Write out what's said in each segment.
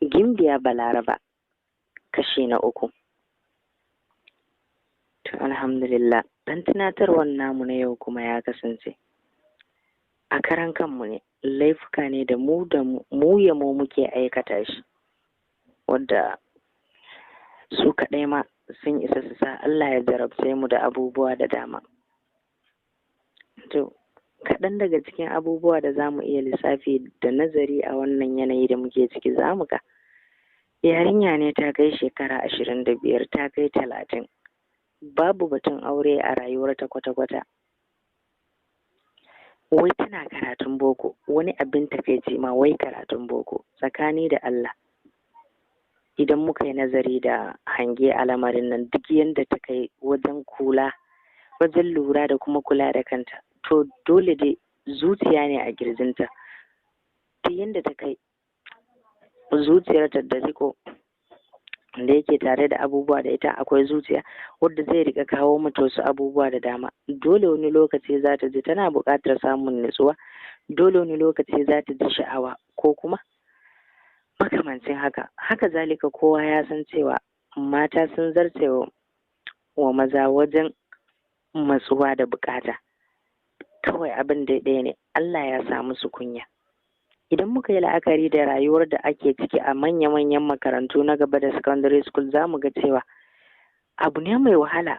Gimbiya Balaraba, kashi na 3. To alhamdulillah, ɗan tunatarwar namu na yau kuma ya kasance a karan kanmu ne, laifuka ne da mu muke aikata shi, wadda su kaɗai ma sun isa su sa Allah ya jarabce mu da abubuwa da dama. To kaɗan daga cikin abubuwa da za mu iya lissafi da nazari a wannan yanayi da muke ciki, za mu ga yarinya ne ta kai shekara 25, ta kai 30, babu batun aure a rayuwarta kwata-kwata, wai tana karatun boko. Wani abin takaici ma, wai karatun boko, tsakani da Allah idan muka yi nazari da hange a lamarin nan, duk yadda ta kai wajen lura da kuma kula da kanta, to dole dai zuciya ne a girjinta. Ta yadda ta kai zuciyarta da riko da yake tare da abubuwa da ita, akwai zuciya wadda zai rika kawo mata wasu abubuwa da dama. Dole wani lokaci za ta ji tana buƙatar samun nutsuwa, dole wani lokaci za ta ji sha'awa ko kuma makamancin haka zalika. Kowa ya san cewa mata sun zarce wa maza wajen matsuwa da buƙata. Kawai abin ɗaya ne, Allah ya sa musu kunya. Idan muka yi la'akari da rayuwar da ake ciki a manya-manyan makarantu na gaba da secondary school, za mu ga cewa abu ne mai wahala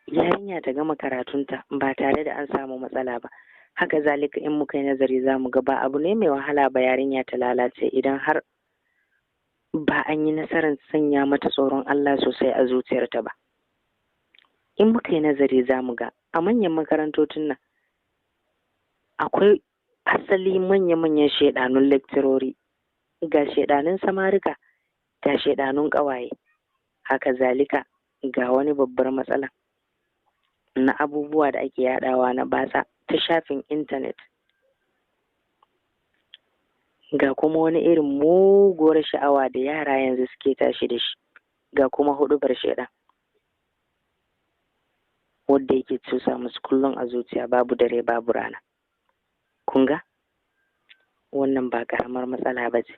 yarinya ta gama karatunta ba tare da an samu matsala ba. Haka zalika in muka yi nazari, za mu ga ba abu ne mai wahala ba yarinya ta lalace idan har ba an yi nasarar sanya mata tsoron Allah sosai a zuciyarta ba. In muka yi nazari, za mu ga a manyan makarantocin nan akwai asali manya-manyan shaidanun lecturori, ga shaidanun samarika, ga shaidanun ƙawaye. Haka zalika ga wani babbar matsala na abubuwa da ake yadawa na batsa ta shafin intanet, ga kuma wani irin muguwar sha'awa da yara yanzu suke tashi da shi, ga kuma huɗubar shaidan wadda yake cusa musu kullum a zuciya, babu dare babu rana. Kun ga wannan ba karamar matsala ba ce.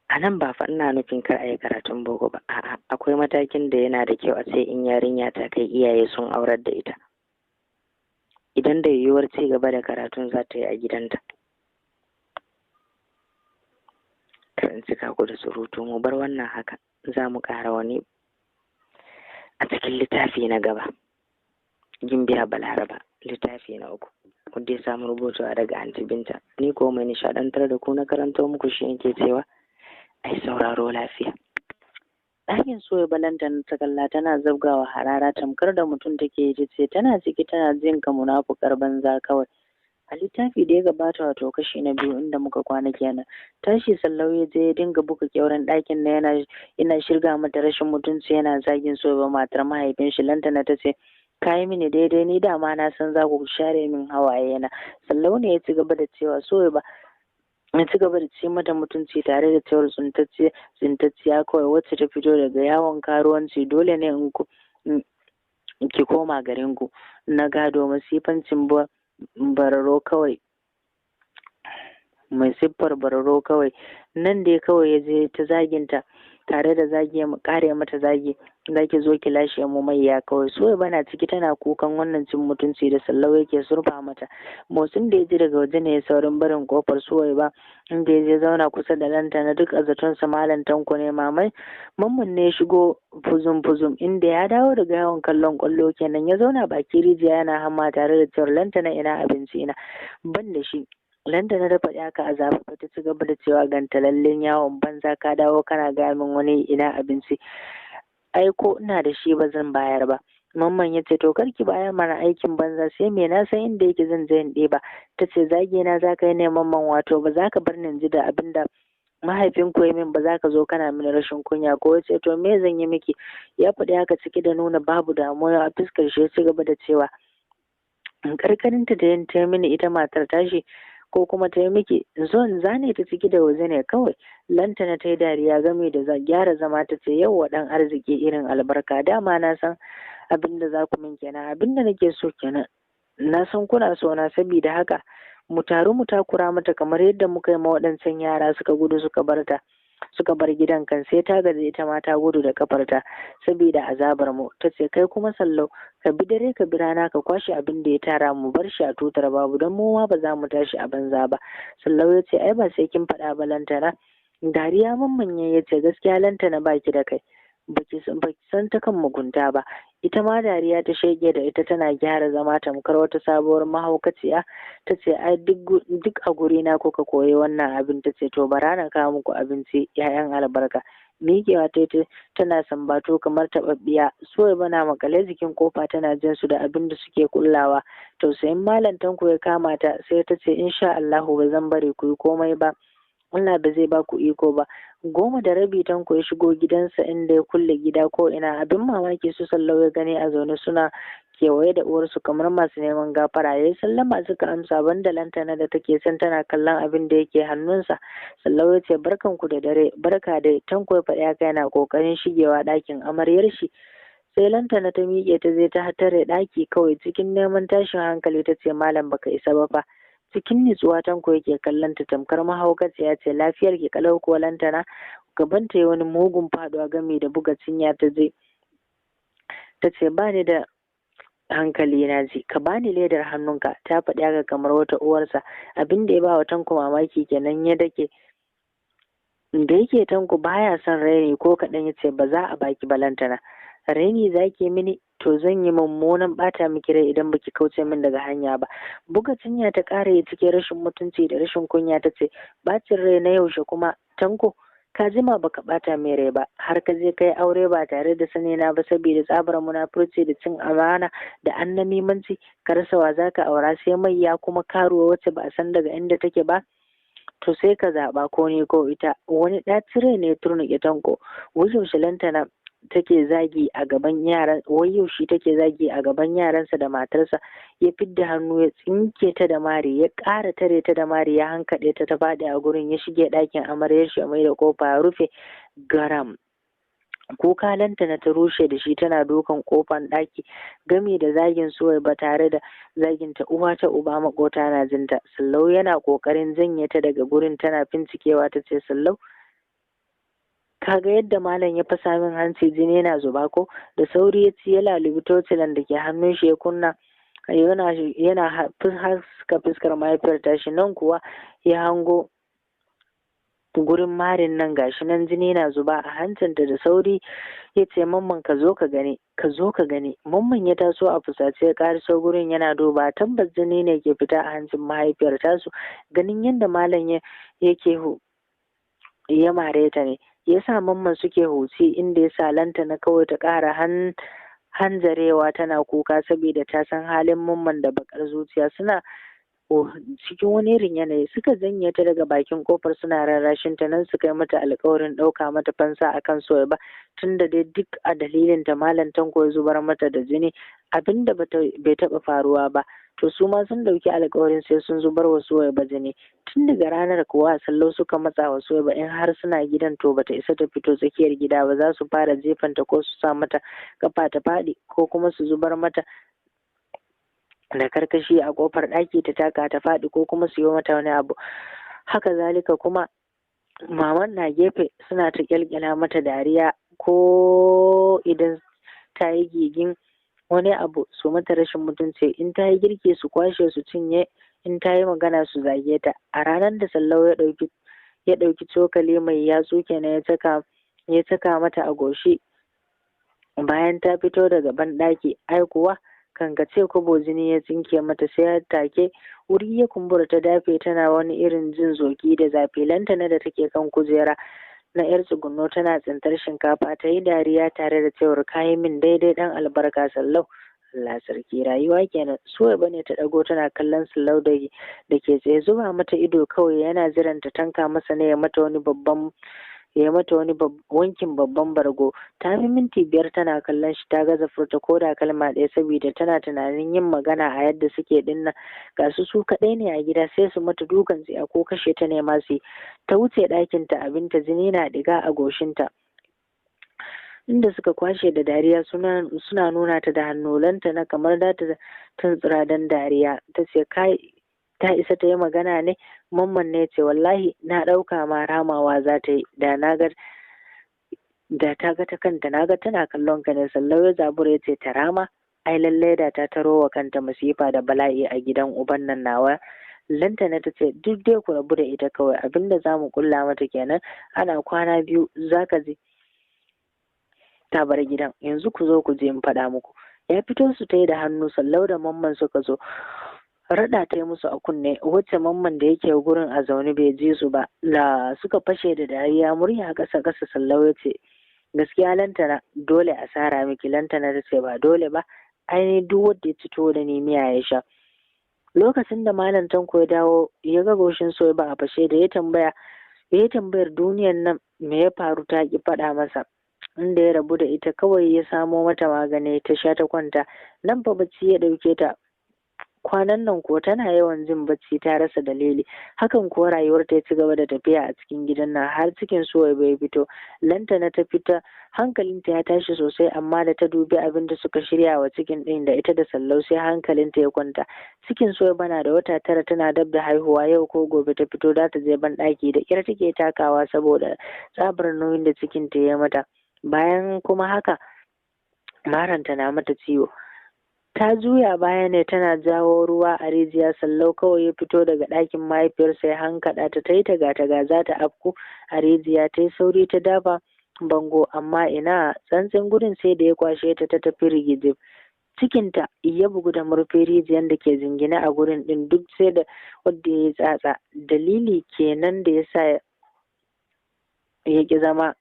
A nan ba fa ina nufin kar a yi karatun boko ba, a'a, akwai matakin da yana da kyau a ce in yarinya ta kai iyaye sun aurar da ita, idan da yiwuwar ci gaba da karatun za ta yi a gidanta. Kar in cika ku da surutu, mu bar wannan haka, za mu ƙara wani a cikin littafi na gaba, Gimbiya Balaraba, littafi na 3, wanda ya samu rubutuwa daga Anti Binta. Ni ko mai nishaɗantar da ku na karanto muku shi yake cewa ai sauraro lafiya. Ɗakin soya balanta ta kalla, tana zabgawa harara tamkar da mutum take ji ce tana ciki tana jin ka munafukar banza kawai. A littafi da ya gabata, wato kashi na 2 inda muka kwana kenan, tashi Sallau ya je ya dinga buga kyauren ɗakin na yana shirga mata rashin mutunci, yana zagin soya matar mahaifin shi. Lantana ta ce ka yi mini daidai, ni dama na san za ku share min hawaye na. Sallau ne ya ci gaba da cewa soya ba ya ci gaba da ce mata mutunci tare da cewar tsintacciya kawai wacce ta fito daga yawon karuwanci, dole ne in ki koma garin ku na gado, masifancin bararo kawai, mai siffar bararo kawai. Nan dai kawai ya je ta zaginta tare da kare mata zagi, za ki zo ki lashe mu maiya kawai. Soya bana ciki tana kukan wannan cin mutunci da Sallau yake surfa mata. Motsin da ya ji daga waje ne ya saurin barin kofar Soya ba, inda ya je zauna kusa da Lantana. Duk a zaton sa Malam Tanko ne. Mamman ne ya shigo fuzum inda ya dawo daga yawon kallon kwallo kenan, ya zauna baki rijiya yana hamma tare da cewar Lantana ina abinci na, ban da shi. Lantana da faɗi haka a zafafa ta ci gaba da cewa gantalallen yawon banza, ka dawo kana gaya min wani ina abinci, ai ko ina da shi ba zan bayar ba. Mamman ya ce to karki bayar mana, aikin banza sai me, na san inda yake zan je in ɗeba. Ta ce zagi na za ka yi ne Mamman, wato ba za ka bar ni ji da abin da mahaifin ku ya min ba, za ka zo kana mini rashin kunya ko? Ya ce to me zan yi miki? Ya faɗi haka ciki da nuna babu damuwa a fuskar shi. Ya ci gaba da cewa karkarinta da yin ta mini ita matar tashi ko kuma ta yi miki, zo in zane ta ciki da waje ne kawai. Lantana ta yi dariya game da gyara zama, ta ce yau wa ɗan arziki irin albarka, dama na san abin da za ku min kenan, abin da nake so kenan, na san kuna so na, saboda haka mu taru mu takura mata kamar yadda muka yi ma waɗancan yara suka gudu suka bar gidan kan sai ta gaji ita ma ta gudu da kafarta saboda azabar mu. Ta ce kai kuma Sallau ka bi dare ka bi rana ka kwashe abin da ya tara mu bar shi a tutar babu don mu ma ba za mu tashi a banza ba. Sallau ya ce ai ba sai kin faɗa ba Lantana. Dariya Mamman ya ce gaskiya Lantana baki da kai baki san ta kan mugunta ba. Ita ma dariya ta shege da ita tana gyara zama tamkar wata sabuwar mahaukaciya. Ta ce ai duk a guri na kuka koyi wannan abin. Ta ce to bara na kawo muku abinci 'ya'yan albarka. Miƙewa ta tana sambato kamar taɓaɓɓiya. Suwaiba na makale jikin kofa tana jin su da abin da suke kullawa. Tausayin Malam Tanko ya kama ta sai ta ce insha Allahu ba zan bari ku yi komai ba. Allah ba zai ba ku iko ba. 10:30 Tanko ya shigo gidansa inda ya kulle gida ko ina. Abin mamaki su Sallau ya gani a zaune suna kewaye da uwarsu kamar masu neman gafara. Ya yi sallama suka amsa banda Lantana da take son tana kallon abin da yake hannunsa. Sallau ya ce barkanku da dare. Barka dai. Tanko ya faɗi haka yana ƙoƙarin shigewa ɗakin amaryar shi. Sai Lantana ta miƙe ta je ta tare ɗaki kawai cikin neman tashin hankali ta ce malam baka isa ba fa. Cikin nutsuwa Tanko yake kallon ta tamkar mahaukaciya ce lafiyar ki kalau ko Lantana. Gaban ta yi wani mugun faduwa game da buga cinya ta ce ba ni da hankali na ji ka bani ledar hannunka. Ta faɗi haka kamar wata uwarsa. Abin da ya ba wa Tanko mamaki kenan ya dake da yake Tanko baya son raini ko kaɗan ya ce ba za a baki ba Lantana. Raini zaki mini to zan yi mummunan bata miki rai idan baki kauce min daga hanya ba. Buga cinya ta ƙara yi cikin rashin mutunci da rashin kunya ta ce bacin rai na yaushe kuma Tanko ka jima baka bata mai rai ba har ka je kai aure ba tare da sani na ba saboda tsabar munafurci da cin amana da annamimanci ka rasa wa zaka aura sai mai ya kuma karuwa wacce ba a san daga inda take ba. To sai ka zaɓa ko ne ko ita. Wani ɗaci rai ne turnuƙe Tanko. Wajen Lantana take zagi a gaban yaran yaushe take zagi a gaban yaransa da matarsa. Ya fidda hannu ya tsinke ta da mari ya ƙara tare ta da mari ya hankaɗe ta faɗi a gurin ya shige ɗakin amaryar shi mai da kofa ya rufe garam. Kuka Lantana ta rushe da shi tana dukan kofan ɗaki gami da zagin Suwaiba tare da zagin ta uwa ta uba makota na jinta. Sallau yana ƙoƙarin janye ta daga gurin tana fincikewa ta ce Sallau kaga yadda malam ya fasa min hanci jini yana zuba ko. Da sauri ya ci ya lalubi tocilan da ke hannun shi ya kunna yana haska fuskar mahaifiyar tashi nan kuwa ya hango gurin marin nan gashi nan jini na zuba a hancinta. Da sauri ya ce mamman ka zo ka gani. Mamman ya taso a fusace ya kariso gurin yana duba tabbas jini ne ke fita a hancin mahaifiyar tasu. Ganin yadda malam yake ya mare ta ne ya sa mamman suke huci inda ya sa Lantana kawai ta ƙara hanzarewa tana kuka saboda ta san halin mamman da bakar zuciya. Suna cikin wani irin yanayi suka janye ta daga bakin kofar suna rarrashin ta nan suka yi mata alƙawarin ɗauka mata fansa akan Suwaiba tunda dai duk a dalilin ta Malam Tanko ya zubar mata da jini abinda bai taɓa faruwa ba. To su ma sun dauki alƙawarin sai sun zubar wa Suwaiba jini. Tun daga ranar kuwa Sallau suka matsa wa Suwaiba in har suna gidan to bata isa ta fito tsakiyar gida ba za su fara jefanta ko su sa mata kafa ta faɗi ko kuma su zubar mata da karkashi a kofar ɗaki ta taka ta faɗi ko kuma su yi mata wani abu. Haka zalika kuma maman na gefe suna ta kyalkyala mata dariya ko idan ta yi gigin wani abu su mata rashin mutunci in ta yi girki su kwashe su cinye in ta yi magana su zage ta. A ranar da Sallau ya ɗauki cokali mai yatsu kenan ya saka mata a goshi bayan ta fito daga banɗaki ai kuwa kankace kobo jini ya tsinke mata sai ya take wuri ya kumbura ta dafe tana wani irin jin zoki da zafi. Lantana da take kan kujera na yar tsugunno tana tsintar shinkafa ta yi dariya tare da cewar kayi min daidai dan albarka Sallau. Allah sarki rayuwa kenan. Suwaiba ne ta dago tana kallon Sallau da ke tsaye zuba mata ido kawai yana jiran ta tanka masa ne ya mata wani wankin babban bargo. Ta fi minti 5 tana kallon shi ta gaza furta ko da kalma ɗaya saboda tana tunanin yin magana a yadda suke dinnan ga su kaɗai ne a gida sai su mata dukan tsiya ko kashe ta ne ma su. Ta wuce ɗakinta abinta jini na ɗiga a goshinta inda suka kwashe da dariya suna nuna ta da hannu. Lantana kamar da ta tuntsira dan dariya ta ce kai ta isa ta yi magana ne? Mamman ne ce wallahi na ɗauka ma ramawa za ta yi, da ta ga ta kanta na ga tana kallon ka ne. Sallau ya zabura ya ce ta rama, ai lallai da ta taro wa kanta masifa da bala'i a gidan uban nan nawa. Lantana ta ce duk dai ku rabu da ita kawai, abinda za mu kulla mata kenan, ana kwana biyu za ka je ta bar gidan, yanzu ku zo ku je in faɗa muku. Ya fito su ta yi da hannu. Sallau da Mamman suka zo, raɗa ta yi musu a kunne, wacce Mamman da yake gurin a zaune bai ji su ba. La suka fashe da dariya, murya ƙasa ƙasa. Sallau ya ce gaskiya Lantana dole a sara miki. Lantana ta ce ba dole ba, ai duk wanda ya fito da ni miya ya sha. Lokacin da Malam Tanko ya dawo ya ga goshin Suwaiba a fashe, da ya tambayar duniyar nan me ya faru, ta ki faɗa masa. Inda ya rabu da ita kawai ya samo mata magani ta sha ta kwanta. Nan fa bacci ya ɗauke ta. Kwanan nan ko tana yawan jin bacci ta rasa dalili. Hakan kuwa rayuwar ta ci gaba da tafiya a cikin gidan nan har cikin Suwaiba ya fito. Lantana ta fita, hankalinta ya tashi sosai, amma da ta dubi abin da suka shirya wa cikin ɗin da ita da Sallau sai hankalinta ya kwanta. Cikin Suwaiba na da wata 9, tana dab da haihuwa. Yau ko gobe ta fito za ta je ban ɗaki da ƙyar take takawa saboda tsabar nauyin da cikin ta ya mata. Bayan kuma haka maranta na mata ciwo. Ta juya baya ne tana jawo ruwa a rijiya. Sallau kawai ya fito daga ɗakin mahaifiyarsa ya hankaɗa ta, ta yi taga za ta afku a rijiya. Ta yi sauri ta dafa bango, amma ina, tsantsin gudun sai da ya kwashe ta tafi rigijib. Cikinta ya bugu da murfin rijiyar da ke jingine a gurin ɗin, duk sai da wadda ya yi tsatsa. Dalili kenan da ya sa ya ƙi zama.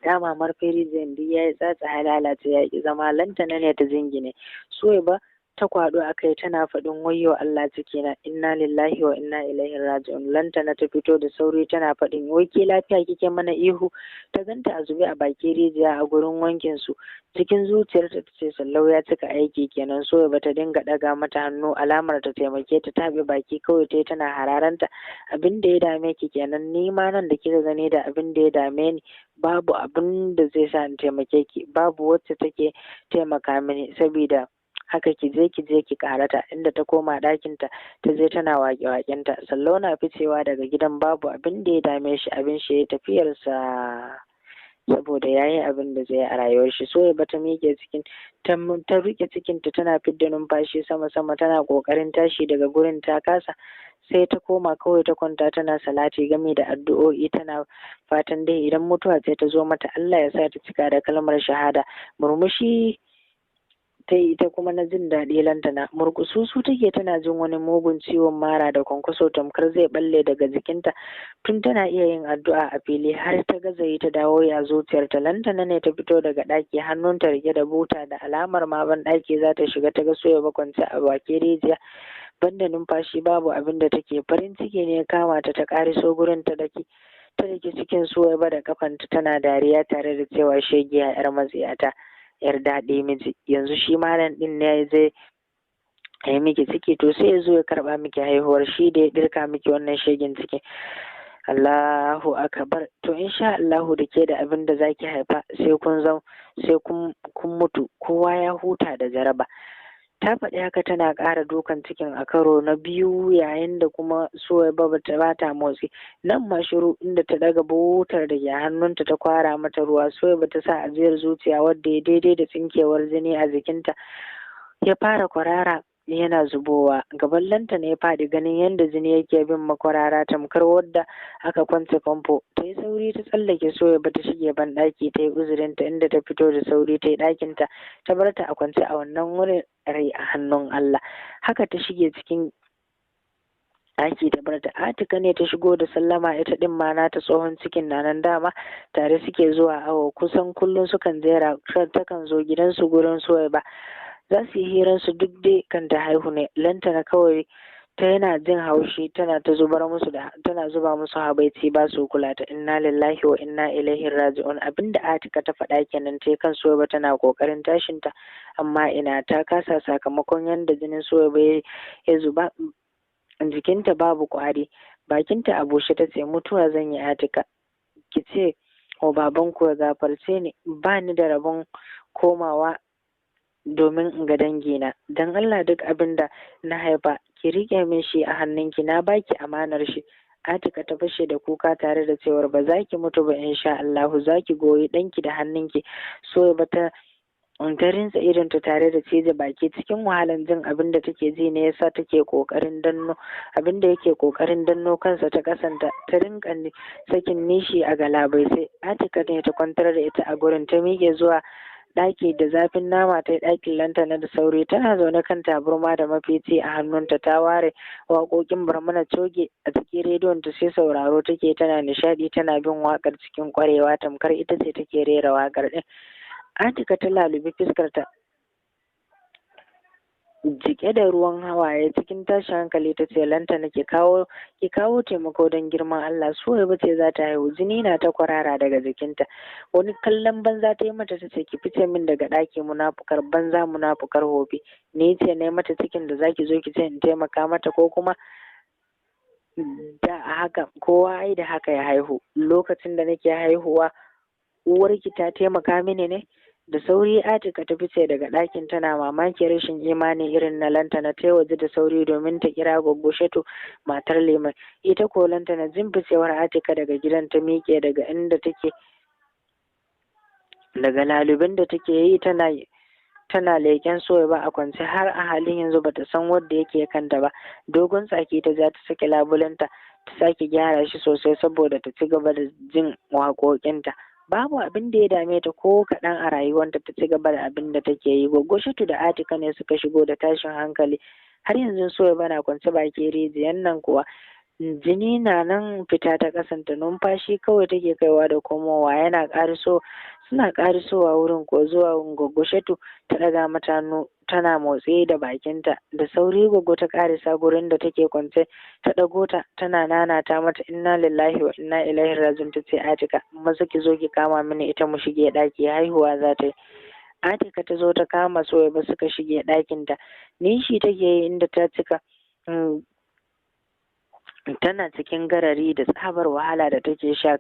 Dama marfin rijiyar duk ya yi tsatsa ya lalace, ya ƙi zama. Lantana ne ta jingine. Suwaiba ta kwaɗo a kai tana faɗin wayyo Allah cikina, inna lillahi wa inna ilaihi raji'un. Lantana ta fito da sauri tana faɗin wai ke lafiya kike mana ihu? Ta ganta a zube a bakin rijiya a gurin wankin su. Cikin zuciyarta ta ce Sallau ya cika aiki kenan. Suwaiba ta dinga ɗaga mata hannu alamar ta taimake ta, taɓe baki kawai ta yi tana hararanta. Abin da ya dame ki kenan, ni ma nan da kika gani da abin da ya dame ni. Babu abin da zai sa in taimake ki, babu wacce take taimaka mini, sabida haka ki je ki karata. Inda ta koma ɗakinta ta je tana waƙe-waƙenta. Sallau na ficewa daga gidan babu abin da ya dame shi, abin shi ya tafiyarsa saboda ya yi abin da zai a rayuwar shi. Suwaiba ta miƙe ta riƙe cikinta tana fidda numfashi sama tana ƙoƙarin tashi daga gurin ta kasa, sai ta koma kawai ta kwanta tana salati game da addu'o'i, tana fatan dai idan mutuwa sai ta zo mata Allah ya sa ta cika da kalmar shahada. Murmushi ta yi ita kuma na jin daɗi. Lantana murkususu take, tana jin wani mugun ciwon mara da kwankwaso tamkar zai balle daga jikinta. Tun tana iya yin addu'a a fili har ta gaza yi ta dawo ya zuciyarta. Lantana ne ta fito daga ɗaki, hannunta rike da buta, da alamar ma ban ɗaki za ta shiga. Ta ga Suwaiba kwance a bakin rijiya, banda numfashi babu abin da take. Farin ciki ne ya kama ta, ta ƙariso gurin ta dake cikin Suwaiba da kafanta tana dariya tare da cewa shegiya yar matsiyata, yar daɗi miji. Yanzu shi malam ɗin ne zai yi miki ciki, to sai ya zo ya karɓa miki haihuwar, shi da ya ɗirka miki wannan shegin ciki. Allahu akbar. To insha Allahu da ke da abin da zaki haifa sai kun mutu, kowa ya huta da jaraba. Ta faɗi haka tana ƙara dukan cikin a karo na biyu, yayin da kuma Suwaiba ba ta motsi. Nan ma shiru, inda ta daga butar da ke hannunta ta kwara mata ruwa. Suwaiba ta sa ajiyar zuciya wadda ya daidai da tsinkewar jini a jikinta ya fara kwarara yana zubowa. Gaban Lantana ya faɗi ganin yadda jini yake bin makwarara tamkar wadda aka kwance famfo. Ta yi sauri ta tsallake Suwaiba ta shige ban ɗaki ta yi uzurinta, inda ta fito da sauri ta yi ɗakinta ta bar ta a kwance a wannan wurin, rai a hannun Allah. Haka ta shige cikin ɗaki ta bar ta. Atika ne ta shigo da sallama, ita ɗin ma nata tsohon cikin na nan, dama tare suke zuwa awo, kusan kullum sukan jera. Takan zo gidansu gurin Suwaiba, za su yi hiransu duk dai kan ta haihu ne. Lantana kawai ta yana jin haushi, tana zuba musu habaici ba su kula ta. Inna lillahi wa inna ilaihi raji'un. Abinda Atika ta faɗa kenan. Ta kan Suwaiba tana kokarin tashinta, amma ina ta kasa sakamakon yanda jinin Suwaiba ya zuba jikinta babu kwari. Bakinta a bushe ta ce mutuwa zan yi Atika, ki ce wa babanku ya gafarce ni, ba ni da rabon komawa domin in ga dangina. Don Allah duk abin da na haifa ki riƙe min shi a hannunki, na baki amanar shi. Atika ta fashe da kuka tare da cewar ba za ki mutu ba insha Allahu, za ki goyi ɗanki da hannunki. So ba ta rinsa idonta tare da cije baki cikin wahalan jin abin da take ji ne yasa take kokarin danno abin da yake kokarin danno kansa ta kasanta, ta rinka sakin nishi a galabai. Sai Atika ne ta kwantar da ita a gurin, ta miƙe zuwa ɗaki da zafin nama ta yi ɗakin lantana da sauri. Tana zaune kan taburma da mafici a hannunta, ta ware waƙoƙin Barmana Coge a cikin rediyon ta, sai sauraro take tana nishaɗi, tana bin waƙar cikin ƙwarewa tamkar ita ce take rera waƙar ɗin. Atika ta lalubi fuskarta jike da ruwan hawaye cikin tashin hankali ta ce, lantana ki kawo taimako don girman Allah. Suwaiba ce za ta haihu, jini na ta kwarara daga jikinta. Wani kallon banza ta yi mata ta ce, ki fice min daga ɗaki munafukar banza munafukar hobi. Ni ce na mata cikin da zaki zo ki ce in taimaka mata, ko kuma da haka kowa ai da haka ya haihu. Lokacin da nake haihuwa uwarki ta taimaka mini ne? Da sauri Atika ta fice daga ɗakin, tana mamaki rashin imani irin na lantana. Ta waje da sauri domin ta kira Goggo Shatu, matar Liman. Ita ko lantana jin ficewar Atika daga gidan ta miƙe daga inda take, daga lalubin da take yi tana leƙen Suwaiba a kwance har a halin yanzu bata san wanda yake kanta ba. Dogon tsaki ta ja, ta sake labulanta, ta sake gyara shi sosai saboda ta ci gaba da jin waƙoƙinta. Babu abin da ya dame ta ko kaɗan a rayuwarta, ta ci gaba da abin da take yi. Goggo Shatu da Atika ne suka shigo da tashin hankali. Har yanzu Suwaiba na kwance baki rijiyan nan kuwa jini na nan fita ta kasanta, numfashi kawai take kaiwa da komowa yana suna ƙarisowa wurin ko zuwa Goggo Shatu ta ɗaga mata hannu tana motsi da bakinta. Da sauri Goggo ta ƙarisa gurin da take kwance, ta ɗago ta tana nanata mata inna lillahi wa inna ilaihi raji'un. Ta ce, Atika maza ki zo ki kama mini ita mu shige ɗaki, haihuwa za ta yi. Atika ta zo ta kama Suwaiba suka shige ɗakinta. Nishi take yi inda ta cika tana cikin garari da tsabar wahala da take sha,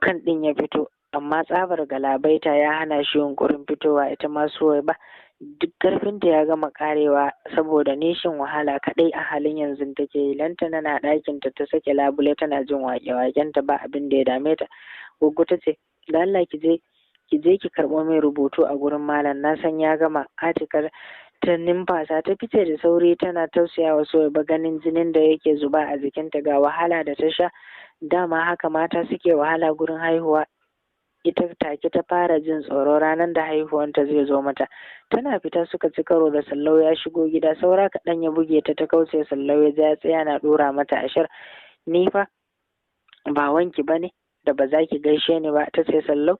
kan ɗin ya fito, amma tsabar galabaita ya hana shi yunkurin fitowa. Ita ma Suwaiba duk ƙarfinta ya gama karewa saboda nishin wahala kaɗai a halin yanzu take yi. Lantana na ɗakinta ta sake labule tana jin waƙe-waƙenta, ba abin da ya dame ta. Goggo ta ce, da Allah ki je ki karɓo min rubutu a gurin malam, na san ya gama. Atika ta numfasa ta fice da sauri tana tausayawa Suwaiba ganin jinin da yake zuba a jikinta ga wahala da ta sha. Dama haka mata suke wahala gurin haihuwa. Ita take ta fara jin tsoro ranar da haihuwanta zai zo mata. Tana fita suka ci karo da Sallau ya shigo gida, saura kaɗan ya buge ta kauce. Sallau ya ja tsaya na ɗora mata ashar. Ni fa ba wanki ba ne da ba za ki gaishe ni ba? Ta ce Sallau.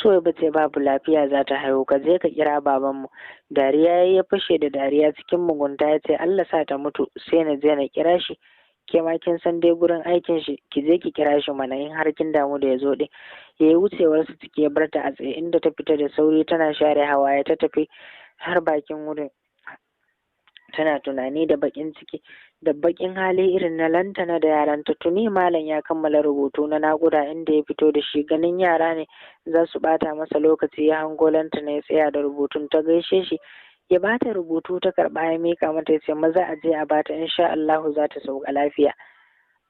Suwaiba ce babu lafiya za ta haihu, ka je ka kira babanmu. Dariya ya fashe da dariya cikin mugunta ya ce, Allah sa ta mutu sai na je na kira shi. Ke ma kin san dai gurin aikin shi, ki je ki kira shi mana in har kin damu da ya zo din. Ya yi wucewar su ciki ya bar ta a tsaye, inda ta fita da sauri tana share hawaye. Ta tafi har bakin wurin tana tunani da bakin ciki da bakin hali irin na lantana da yaranta. Tuni malam ya kammala rubutu na naƙuda inda ya fito da shi, ganin yara ne za su bata masa lokaci ya hango lantana ya tsaya da rubutun. Ta gaishe shi, ya bata rubutu, ta karɓa ya mika mata ya ce maza a je a bata insha Allahu za ta sauka lafiya.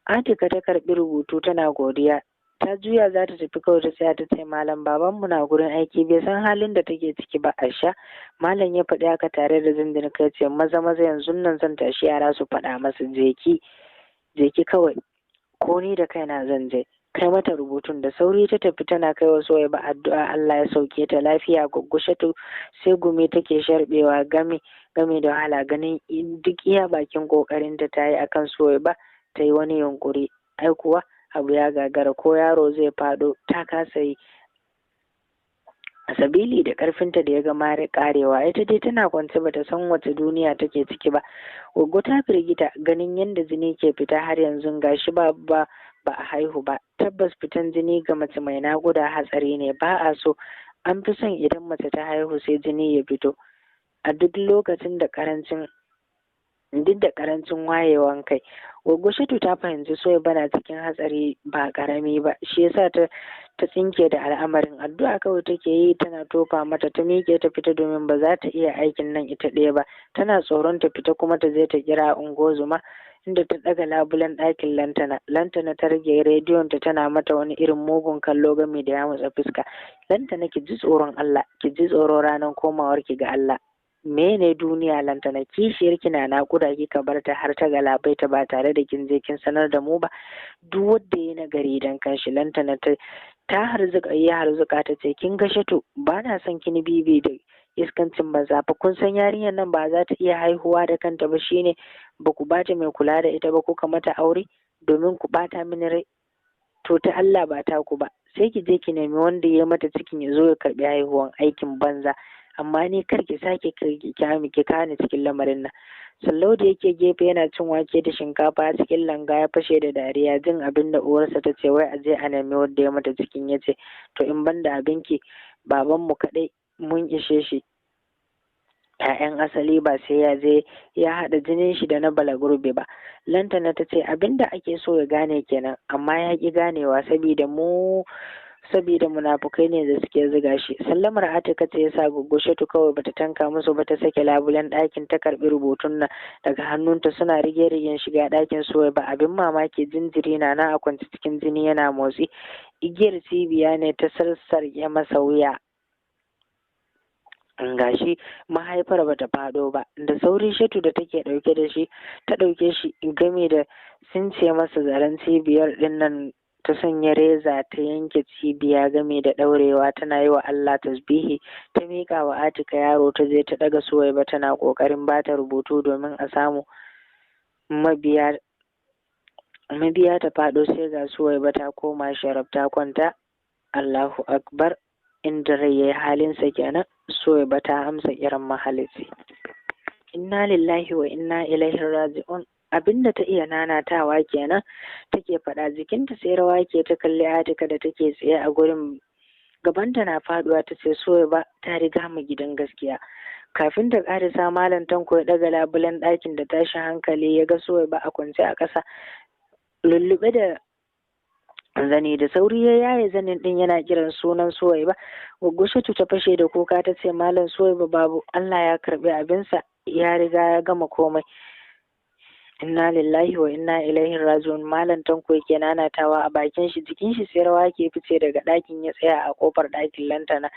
Atika ta karɓi rubutu tana godiya. Ta juya za ta tafi kawai ta tsaya ta ce, malam babanmu na gurin aiki bai san halin da take ciki ba. Aisha malam ya faɗi haka tare da zindir kai ce, maza yanzu nan zan tashi yara su faɗa masa je ki kawai, ko ni da kaina zan je. Kai mata rubutun. Da sauri ta tafi tana kai wa Suwaiba addu'a Allah ya sauke ta lafiya. Goggo Shatu sai gumi take sharbewa game da wahala, ganin duk iya bakin kokarin ta yi akan Suwaiba ta yi wani yunkuri. Ai kuwa abu ya gagara, ko yaro zai faɗo ta kasa yi. Sabili da ƙarfinta da ya ga mare karewa, ita dai tana kwance bata san wace duniya take ciki ba. Goggo ta firgita ganin yadda jini ke fita har yanzu gashi ba a haihu ba. Tabbas fitan jini ga mace mai naƙuda hatsari ne, ba a so. An fi son idan mace ta haihu sai jini ya fito a duk lokacin da karancin duk da karancin wayewan kai. Goggo Shatu ta fahimci Suwaiba na cikin hatsari ba karami ba, shi yasa ta tsinke da al'amarin. Addu'a kawai take yi tana tofa mata. Ta miƙe ta fita domin ba za ta iya aikin nan ita ɗaya ba. Tana tsoron ta fita kuma ta je ta kira ungozuma, inda ta ɗaga labulen ɗakin Lantana. Lantana ta rage rediyon ta, tana mata wani irin mugun kallo game da ya matsa fuska. Lantana, ki ji tsoron Allah, ki ji tsoron ranar komawar ki ga Allah. Mene duniya Lantana? Kishiyar ki na naƙuda kika bar ta har ta galabaita ba tare da kin je kin sanar da mu ba. Duk wanda ya nagari dan kanshi. Lantana ta harzuka ta ce, kin ga Shatu, ba na son kini bibi da iskancin banza fa. Kun san yarinyar nan ba za ta iya haihuwa da kanta ba, shine ba ku bata mai kula da ita ba, kuka mata aure domin ku bata mini rai. To ta Allah ba ta ku ba, sai ki je ki nemi wanda ya mata cikin ya zo ya karbi haihuwan, aikin banza. Amma ni kar ki sake ki kani cikin lamarin nan. Sallau da yake gefe yana cin wake da shinkafa cikin langa ya fashe da dariya jin abin da uwarsa ta ce wai a je a nemi wanda ya mata cikin. Ya ce, to in ban da abinki, babanmu kaɗai mun ishe shi. 'Ya'yan asali ba sai ya je ya haɗa jinin shi da na balagurbe ba. Lantana ta ce abin da ake so ya gane kenan, amma ya ƙi ganewa saboda munafukai ne da suke ziga shi. Sallamar Atika ce yasa Goggo Shatu kawai bata tanka musu ba, ta sake labulen ɗakin ta karɓi rubutun nan daga hannunta. Suna rige-rigen shiga ɗakin Suwaiba. Abin mamaki, jinjiri na a kwance cikin jini yana motsi. Igiyar cibiya ne ta sarsarƙe masa wuya. Gashi mahaifar bata fado ba. Da sauri Shatu da take ɗauke da shi ta ɗauke shi game da sunce masa zaren cibiyar ɗin nan. Ta sanya reza ta yanke cibiya game da ɗaurewa, tana yi wa Allah tasbihi. Ta miƙa wa Atika yaro, ta je ta ɗaga Suwaiba tana ƙoƙarin ba ta rubutu domin a samu mabiya ta faɗo. Sai ga Suwaiba ta koma sharaf ta kwanta. Allahu akbar, inda rai yayi halinsa kenan. Suwaiba ta amsa kiran mahalici. Inna lillahi wa inna ilaihi raji'un. Abinda ta iya nanatawa kenan take faɗa. Jikinta sai rawa ke. Ta kalli Atika da take tsaye a gurin, gabanta na faduwa. Ta ce, Suwaiba ta riga mu gidan gaskiya. Kafin ta ƙarisa, Malam Tanko ya ɗaga labulen ɗakin da tashin hankali. Ya ga Suwaiba a kwance a ƙasa lullube da zani. Da sauri ya yaye zanin ɗin yana kiran sunan Suwaiba. Goggo Shatu ta fashe da kuka. Ta ce, Malam Suwaiba babu, Allah ya karɓi abinsa, ya riga ya gama komai. Inna lillahi wa inna ilaihi raji'un. Malam Tanko yake nanatawa a bakin shi. Jikin shi sai rawa ke fice daga ɗakin. Ya tsaya a kofar ɗakin Lantana.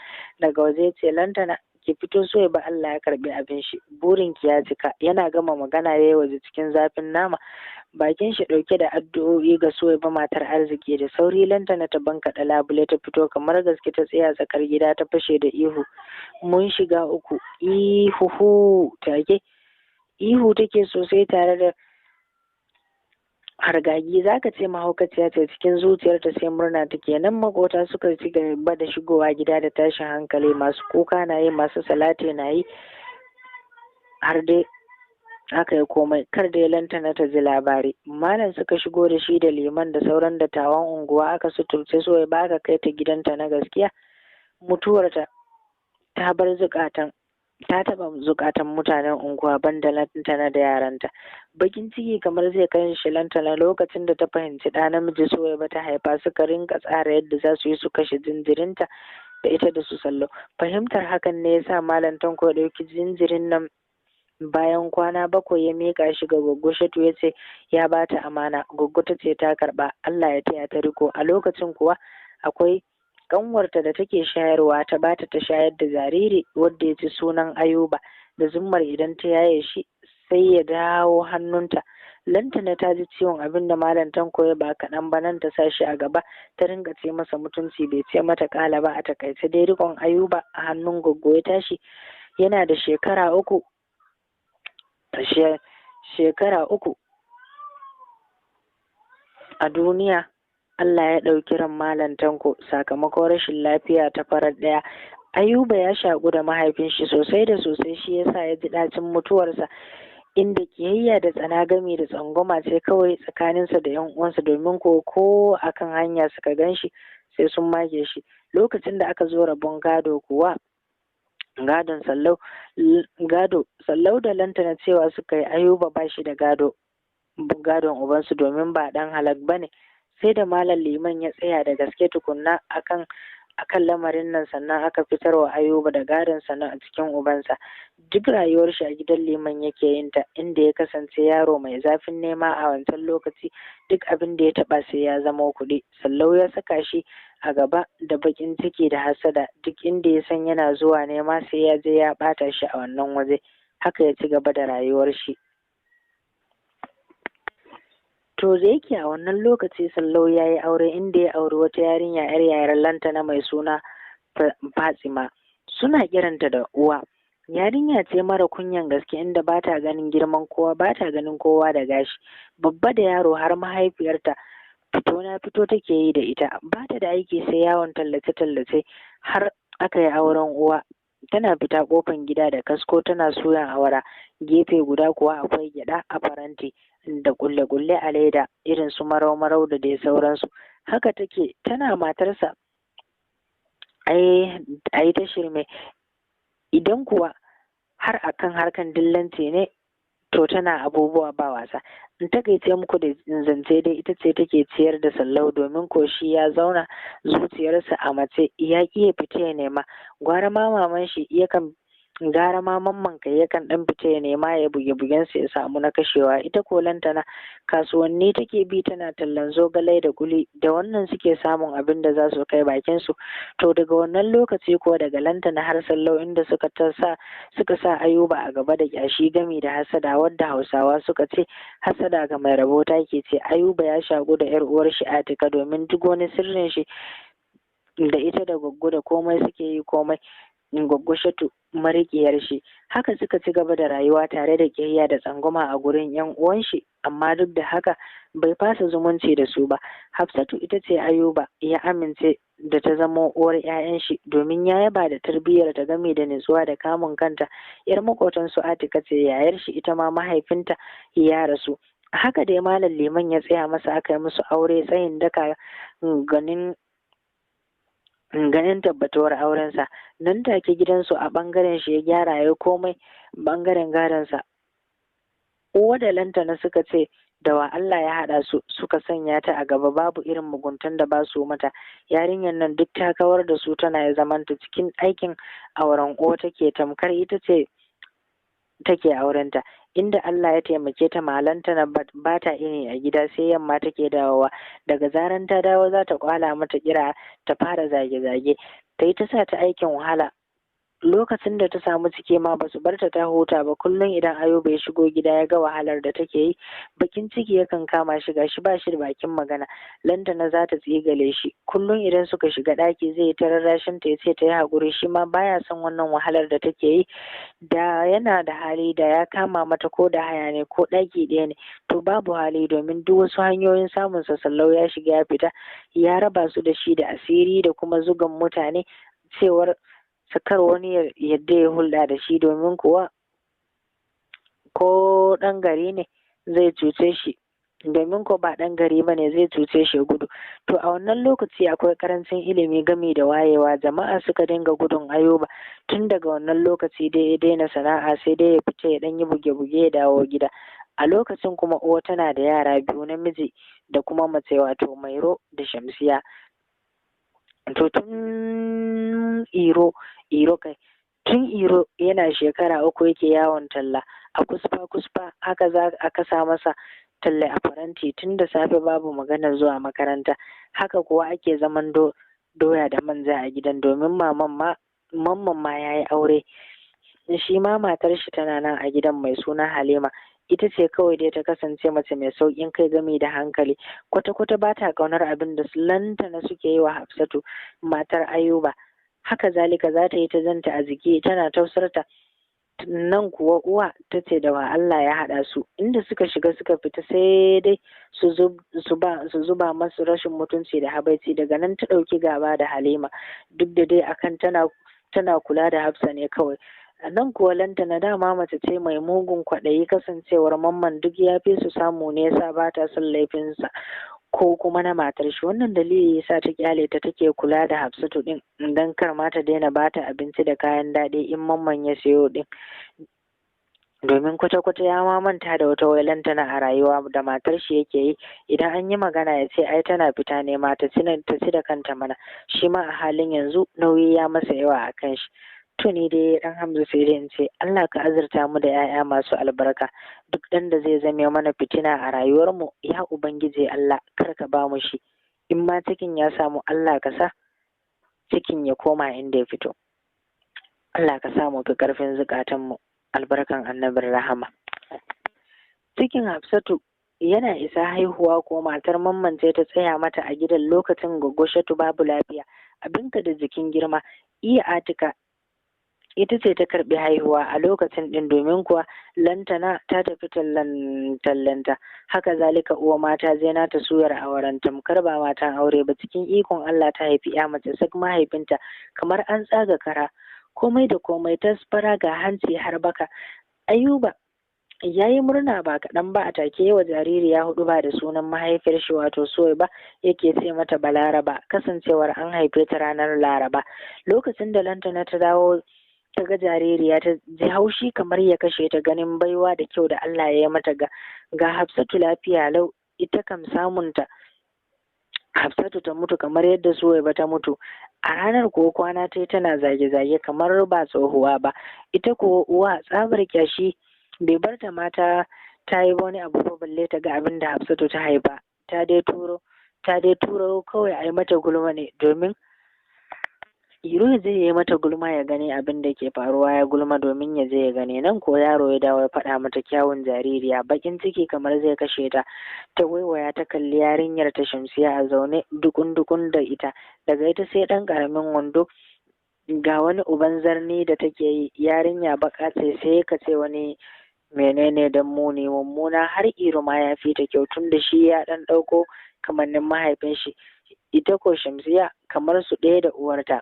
Daga waje ce, Lantana ki fito, Suwaiba Allah ya karbi abin shi, burin ki ya cika. Yana gama magana yayi waje cikin zafin nama, bakin shi ɗauke da addu'o'i ga Suwaiba matar arziki. Da sauri Lantana ta bankaɗa labule ta fito kamar gaske. Ta tsaya tsakar gida ta fashe da ihu. Mun shiga uku. Ihuhu take ihu take sosai tare da hargagi. Zaka ce mahaukaciya ce. Cikin zuciyarta sai murna take. Nan makota suka ci gaba da shigowa gida da tashin hankali. Masu kuka na yi, masu salati na yi, har dai aka yi komai. Kar dai Lantana ta ji labari. Malam suka shigo da shi da liman da sauran dattawan unguwa. Aka suturce Suwaiba aka kai ta gidanta na gaskiya. Mutuwarta ta bar ta taba zukatan mutanen unguwa banda Lantana da yaranta. Bakin ciki kamar zai kai shi Lantana lokacin da ta fahimci ɗa namiji Suwaiba ta haifa. Suka rinka tsara yadda za su yi su kashe jinjirinta da ita da su Sallau. Fahimtar hakan ne yasa Malam Tanko ya ɗauki jinjirin nan bayan kwana 7 ya miƙa shi ga Goggo Shatu. Ya ce ya bata amana. Goggo ta ce ta karɓa. Allah ya taya ta riko. A lokacin kuwa akwai ƙanwarta da take shayarwa, ta bata ta shayar da jariri wadda ya ci sunan Ayuba, da zummar idan ta yaye shi sai ya dawo hannunta. Lantana ta ji ciwon abin da Malam Tanko ya ba kaɗan ba. Nan ta sa shi a gaba, ta ringa ce masa mutunci, bai ce mata ƙala ba. A takaice dai rikon Ayuba a hannun Goggo ya tashi. Yana da shekara uku a duniya. Allah ya ɗauki ran Malam Tanko sakamakon rashin lafiya ta farar ɗaya. Ayuba ya shaƙu da mahaifin shi sosai da sosai, shi yasa ya ji ɗacin mutuwarsa, inda kiyayya da tsana gami da tsangwama ce kawai tsakaninsa da yan uwansa, domin ko akan hanya suka gan shi sai sun mage shi. Lokacin da aka zo rabon gado kuwa gadon sallau da lantana cewa suka yi Ayuba ba shi da gadon ubansu domin ba dan halak bane. Sai da malam liman ya tsaya da gaske tukunna akan lamarin nan sannan aka fitar wa Ayuba da gadon sana a cikin ubansa. Duk rayuwar shi a gidan liman yake yin ta, inda ya kasance yaro mai zafin nema a wancan lokaci. Duk abin da ya taba sai ya zama kuɗi. Sallau ya saka shi a gaba da bakin ciki da hasada, duk inda ya san yana zuwa nema sai ya je ya bata shi a wannan waje. Haka ya ci gaba da rayuwar shi. To da yake a wannan lokaci Sallau ya yi aure, inda ya auri wata yarinya yar yayar lantana mai suna Fatsima. Suna kiranta da uwa. Yarinya ce mara kunyan gaske, inda ba ta ganin girman kowa, ba ta ganin kowa da gashi. Babba da yaro har mahaifiyarta fito na fito take yi da ita. Ba ta da aiki sai yawon tallace-tallace har aka yi auren uwa. Tana fita kofan gida da kasko tana soyan awara, gefe guda kuwa akwai gyada a faranti da kulle-kulle a leda irin su marau-marau da dai sauransu. Haka take tana matarsa ai ta shirme. Idan kuwa har akan harkan dillanci ne to tana abubuwa ba wasa. In takaice muku da zance dai ita ce take ciyar da Sallau, domin ko shi ya zauna zuciyarsa a mace ya ƙi ya fita ya nema. Gwara ma maman shi gara ma mamman kai yakan dan fita ya nema ya buge bugensa ya samu na kashewa. Ita ko lantana kasuwanni take bi tana tallan zogalai da guli, da wannan suke samun abin da za su kai bakin su. To daga wannan lokaci ko daga lantana har Sallau, inda suka sa Ayuba a gaba da kyashi gami da hasada, wadda Hausawa suka ce hasada ga mai rabo take ce. Ayuba ya shagu da yar uwar shi Atika, domin duk wani sirrin shi da ita da Goggo da komai suke yi komai. Goggo Shatu marikiyar shi. Haka suka ci gaba da rayuwa tare da ƙiyayya da tsangwama a gurin yan uwan shi, amma duk da haka bai fasa zumunci da su ba. Hafsatu ita ce Ayuba ya amince da ta zama uwar 'ya'yan shi, domin ya yaba da tarbiyyar ta game da nutsuwa da kamun kanta. Yar makotan su Atika ce yayar shi, ita ma mahaifinta ya rasu. Haka dai malam liman ya tsaya masa, aka yi musu aure tsayin daka ganin tabbatuwar aurensa. Nan take gidansu a ɓangaren shi ya gyara ya komai. Ɓangaren gadonsa uwa da lantana suka ce da wa Allah ya haɗa su, suka sanya ta a gaba. Babu irin muguntan da ba su mata. Yarinyar nan duk ta kawar da su, tana zamanta cikin aikin auren uwa take, tamkar ita ce take aurenta. Inda Allah ya taimake ta, malantana ba ta ini a gida, sai yamma take dawowa. Daga zaran ta dawo za ta kwala mata kira ta fara zage-zage, ta yi ta sa ta aikin wahala. Lokacin da ta samu ciki ma ba su bar ta huta ba. Kullum idan Ayuba ya shigo gida ya ga wahalar da take yi, bakin ciki yakan kama shi, gashi ba shi da bakin magana. Lantana za ta tsigale shi. Kullum idan suka shiga ɗaki zai ta rarrashin ta ya ce ta yi haƙuri, shi ma baya son wannan wahalar da take yi. Da yana da hali da ya kama mata ko da haya ne ko ɗaki ɗaya ne, to babu hali, domin duk wasu hanyoyin samun sa Sallau ya shiga ya fita, ya raba su da shi da asiri da kuma zugan mutane cewar sakar wani yadda ya hulɗa da shi, domin kuwa ko ɗan gari ne zai cuce shi, domin ko ba ɗan gari ba ne zai cuce shi gudu. To a wannan lokaci akwai karancin ilimi gami da wayewa. Jama'a suka dinga gudun Ayuba. Tun daga wannan lokaci dai ya daina sana'a, sai dai ya fita ya ɗan yi buge-buge ya dawo gida. A lokacin kuma uwa tana da yara biyu, namiji da kuma mace, wato Mairo da Shamsiya. To tun Iro yana shekara 3 yake yawon talla a kusfa aka sa masa talla a faranti. Tun da safe babu maganar zuwa makaranta. Haka kuwa ake zaman doya da manja a gidan, domin mamman ma ya yi aure. Shi ma matar shi tana nan a gidan, mai suna Halima. Ita ce kawai dai ta kasance mace mai sauƙin kai gami da hankali. Kwata-kwata ba ta ƙaunar abin da lantana suke yi wa Hafsatu, matar Ayuba. Haka zalika za ta yi ta zanta a jiki, tana tausarta. Nan kuwa uwa ta ce da wa Allah ya haɗa su, inda suka shiga suka fita sai dai su zuba masu rashin mutunci da habaici. Daga nan ta ɗauki gaba da Halima, duk da dai akan tana kula da Hafsa ne kawai. Nan kuwa lantana dama mace ce mai mugun kwaɗayi, kasancewar mamman duk ya fi su samu ne, yasa ba ta son laifinsa. ko kuma na matar shi. Wannan dalili yasa ta kyale ta take kula da Hafsatu din dan kar ma ta daina bata abinci da kayan daɗi in mamman ya sayo din, domin kwata-kwata ya ma manta da wata wailantana a rayuwa da matar shi yake yi. Idan an yi magana ya ce ai tana fita ne ma ta ci da kanta mana, shi ma a halin yanzu nauyi ya masa yawa a kan shi. To ni dai dan Hamza sai dai in ce Allah ka azurta mu da 'ya'ya masu albarka, duk ɗan da zai zame mana fitina a rayuwar mu ya ubangiji Allah kar ka ba mu shi, in ma cikin ya samu Allah ka sa cikin ya koma inda ya fito. Allah ka sa mu fi karfin zukatan mu, albarkan annabin rahama. Cikin Hafsatu yana isa haihuwa ko matar mamman ce ta tsaya mata a gidan lokacin Goggoshatu babu lafiya, abinka da jikin girma. Iya Atika ita ce ta karbi haihuwa a lokacin din, domin kuwa lantana ta tafi tallanta, haka zalika uwa mata zaina ta suyar auren tamkar ba matan aure ba. Cikin ikon Allah ta haifi ya mace sak, mahaifinta kamar an tsaga kara, komai da komai ta fara ga hanci har baka. Ayuba ya yi murna ba kaɗan ba, a take wa jaririya hudu ba da sunan mahaifiyar shi wato Suwaiba yake ce mata Balaraba, kasancewar an haife ta ranar Laraba. Lokacin da lantana ta dawo ta ga jaririya ta ji haushi kamar ya kashe ta, ganin baiwa da kyau da Allah ya yi mata. Ga Hafsatu lafiya lau, ita kam samunta Hafsatu ta mutu kamar yadda Suwaiba ta mutu. A ranar ko kwana ta tana zage-zage kamar ba tsohuwa ba. Ita ko uwa tsabar kyashi bai bar ta mata ta yi wani abu ba, balle ta ga abin da Hafsatu ta haifa. Ta dai turo kawai a yi mata gulma ne, domin Iro zai yi mata gulma ya gani abin da ke faruwa, ya gulma domin ya je ya gani. Nan ko yaro ya dawo ya faɗa mata kyawun jaririya, bakin ciki kamar zai kashe ta. Ta waiwaya ta kalli yarinyar ta Shamsiya a zaune dukun da ita, daga ita sai ɗan ƙaramin wando, ga wani uban zarni da take yi. Yarinya baka ce sai ka ce wani menene dan muni mummuna, har Iro ma ya fi ta kyau tun da shi ya ɗan ɗauko kamannin mahaifin shi. Ita ko Shamsiya kamar su ɗaya da uwarta.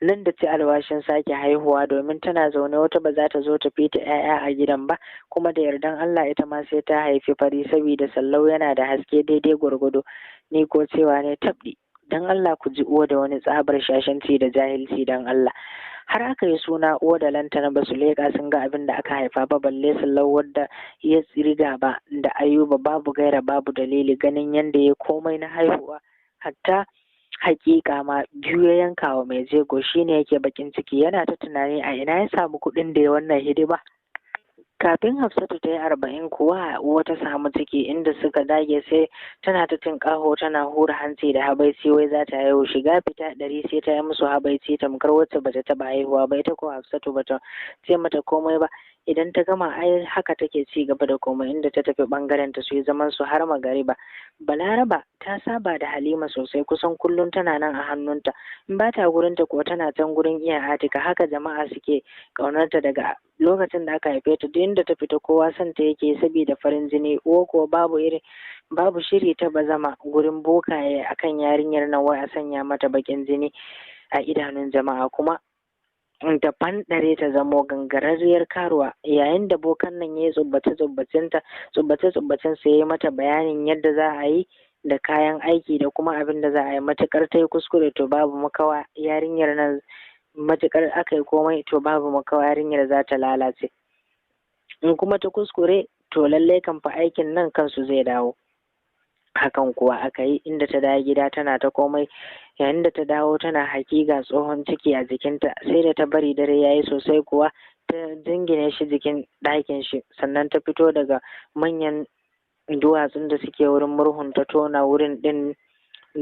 Nan da ci alwashin sake haihuwa, domin tana zaune wata ba za ta zo ta fita 'ya'ya a gidan ba, kuma da yardan Allah ita ma sai ta haifi fari, saboda Sallau yana da haske daidai gwargwado. Ni ko cewa ne tabdi, dan Allah ku ji uwa da wani tsabar shashanci da jahilci dan Allah. Har aka yi suna uwa da lantana ba su leƙa sun ga abin da aka haifa ba, balle Sallau wadda ya tsirga ba da Ayuba babu gaira babu dalili, ganin yadda ya komai na haihuwa, hatta hakika ma biyu ya yanka wa mai jego. Shine yake bakin ciki, yana ta tunani a ina ya samu kuɗin da ya wannan hidima. Kafin Hafsatu ta yi 40 kuwa uwa ta samu ciki, inda suka dage sai tana ta tinƙaho tana hura hanci da habaici wai za ta haihu. Shiga fita 100 sai ta yi musu habaici tamkar wacce bata taɓa haihuwa ba. Ita ko Hafsatu bata ce mata komai ba, idan ta gama ai haka take ci gaba da komai, inda ta tafi bangaren ta su yi zaman su har magariba. Balaraba ta saba da Halima sosai, kusan kullum tana nan a hannunta, in ba ta gurin ta ko tana can gurin iya Atika. Haka jama'a suke ƙaunarta daga lokacin da aka haife ta. Duk inda ta fita kowa son ta yake saboda farin jini. Uwa ko babu shiri ta bazama gurin bokaye akan yarinyar nan, wai a sanya mata bakin jini a idanun jama'a, kuma da fanɗare ta zamo gangararriyar karuwa. Yayin da bokan nan ya yi tsubbace-tsubbacen sa ya yi mata bayanin yadda za a yi da kayan aiki da kuma abin da za a yi, matukar ta yi kuskure to babu makawa yarinyar nan, matukar aka yi komai to babu makawa yarinyar za ta lalace. In kuma ta kuskure to lallai kan fa aikin nan kansu zai dawo. Hakan kuwa aka yi, inda ta dawo gida tana ta komai. Yayin da ta dawo tana hakika tsohon ciki a jikinta, sai da ta bari dare yayi sosai kuwa ta jingine shi jikin ɗakin shi, sannan ta fito daga manyan duwatsun da suke wurin murhun, ta tona wurin ɗin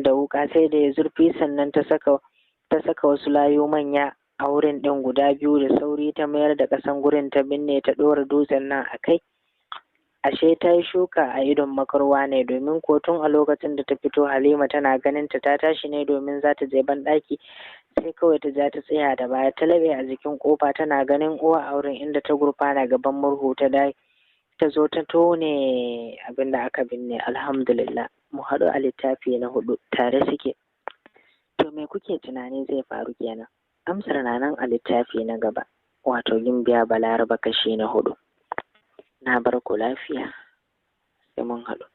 da wuka sai da ya zurfi, sannan ta saka wasu layu manya a wurin ɗin guda 2. Da sauri ta mayar da ƙasan gurin ta binne, ta ɗora dutsen nan a kai. Ashe ta yi shuka a idon makarwa ne, domin ko tun a lokacin da ta fito Halima tana ganin ta tashi ne domin za ta je banɗaki, sai kawai ta ja ta tsaya da baya, ta laɓe a jikin kofa tana ganin uwa a wurin, inda ta gurfana gaban murhu ta zo ta tone abin da aka binne. Alhamdulillah, mu haɗu a littafi na 4 tare suke. To me kuke tunani zai faru kenan? Amsar na nan a littafi na gaba, wato Gimbiya Balaraba kashi na 4. Na bar ku lafiya, sai mun haɗu.